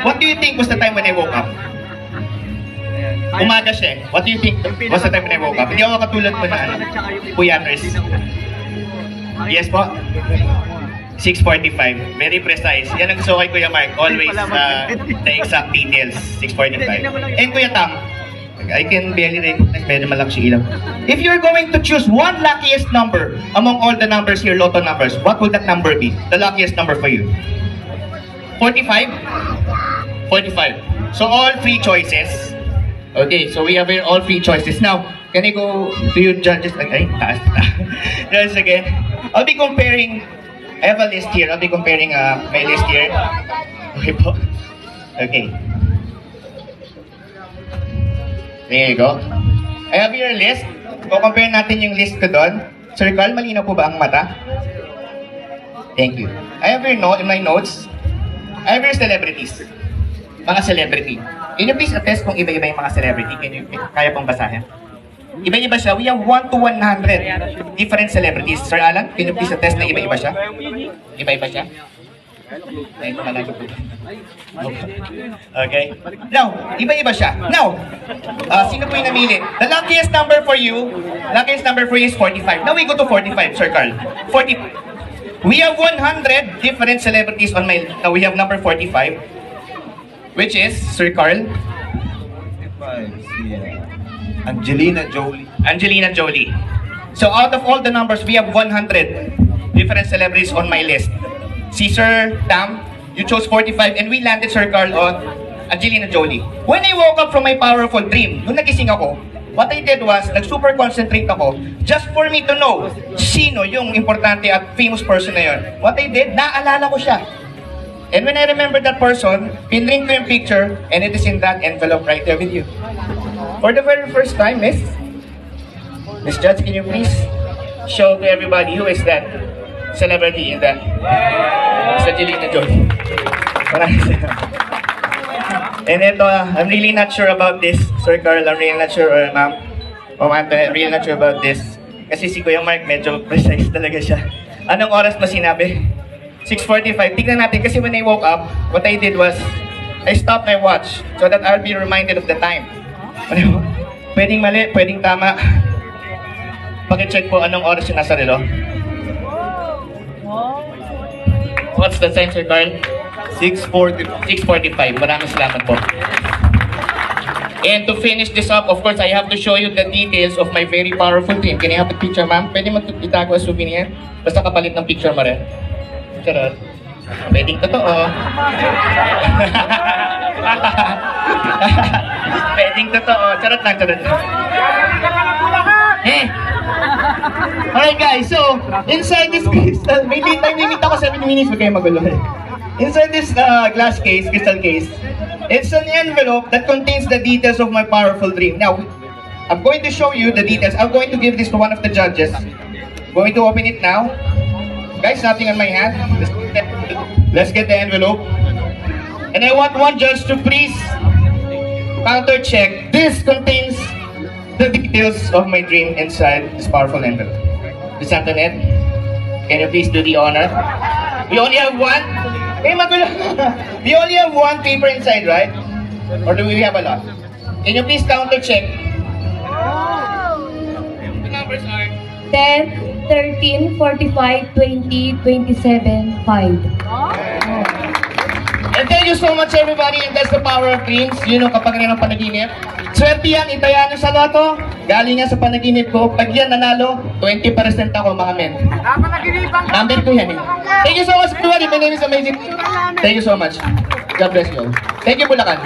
What do you think was the time when I woke up? Umaga siya eh. What do you think was the time when I woke up? Hindi ako katulad mo na ano, Puyaters. Yes po? 6:45. Very precise. Yan ang gusto kay Kuya Mark. Always the exact details. 6:45. And Kuya Tam, I can barely recognize, medyo malaki siya ilaw. If you're going to choose one luckiest number among all the numbers here, Lotto numbers, what would that number be? The luckiest number for you? 45? 45. So all three choices. Okay, so we have here all three choices. Now, can I go to you judges? Okay, taas. Just again. I'll be comparing, I have a list here. I'll be comparing my list here. Okay po. Okay. There you go. I have here a list. Compare natin yung list ko doon. Sir Carl, malinaw po ba ang mata? Thank you. I have here in my notes, I have here celebrities. Mga celebrity. Can you please attest kung iba-iba yung mga celebrity? Kaya pong basahin? Iba-iba siya. We have 1 to 100 different celebrities. Sir Alan, can you please attest na iba-iba siya? Iba-iba siya? Okay. Now, iba-iba siya. Now, sino po yung namili? The luckiest number for you is 45. Now we go to 45, Sir Carl. 40. We have 100 different celebrities on my... Now we have number 45, which is, Sir Carl? 45, Angelina Jolie. Angelina Jolie. So out of all the numbers, we have 100 different celebrities on my list. Si Sir Tam, you chose 45 and we landed, Sir Carl, on Angelina Jolie. When I woke up from my powerful dream, nung nagising ako, what I did was, nag-super concentrate ako just for me to know sino yung importante at famous person na yun. What I did, naalala ko siya. And when I remember that person, pinrint ko yung picture and it is in that envelope right there with you. For the very first time, Miss Judge, can you please show to everybody who is that celebrity in that? Miss Angelina Jolie. And ito, I'm really not sure about this, Sir Carl. I'm really not sure, ma'am. Oh, I'm really not sure about this. Kasi si Kuya Mark, medyo precise talaga siya. Anong oras ba sinabi? 6:45. Tignan natin kasi when I woke up, what I did was, I stopped my watch so that I'll be reminded of the time. Pwedeng mali, pwedeng tama. Paki-check po anong oras yung nasa relo. What's the time, Sir Carl? 6:45. Maraming salamat po. And to finish this up, of course, I have to show you the details of my very powerful team. Can I have a picture, ma'am? Pwede mag-itago a souvenir? Basta kapalit ng picture mo rin. Charot. Pwedeng totoo. Pwedeng totoo. Charot lang, charot lang. Alright guys, so, inside this crystal, may limit ako 7 minutes, huwag kayo magulo. Inside this glass case, crystal case, it's an envelope that contains the details of my powerful dream. Now, I'm going to show you the details. I'm going to give this to one of the judges. I'm going to open it now. Guys, nothing on my hand. Let's get the envelope. And I want one judge to please counter check. This contains the details of my dream inside this powerful envelope. Miss Antoinette, can you please do the honor? We only have one. We only have one paper inside, right? Or do we have a lot? Can you please counter check? The numbers are 10, 13, 45, 20, 27, 5. And thank you so much everybody, and that's the power of dreams. You know, kapag rin ang panaginip, swerte yan, itaya nyo sa loto, galing yan sa panaginip ko. Pag yan nanalo, 20% ako mga men. Number 2 yan eh. Thank you so much everybody, my name is Amazing. Thank you so much. God bless you all. Thank you Bulacan.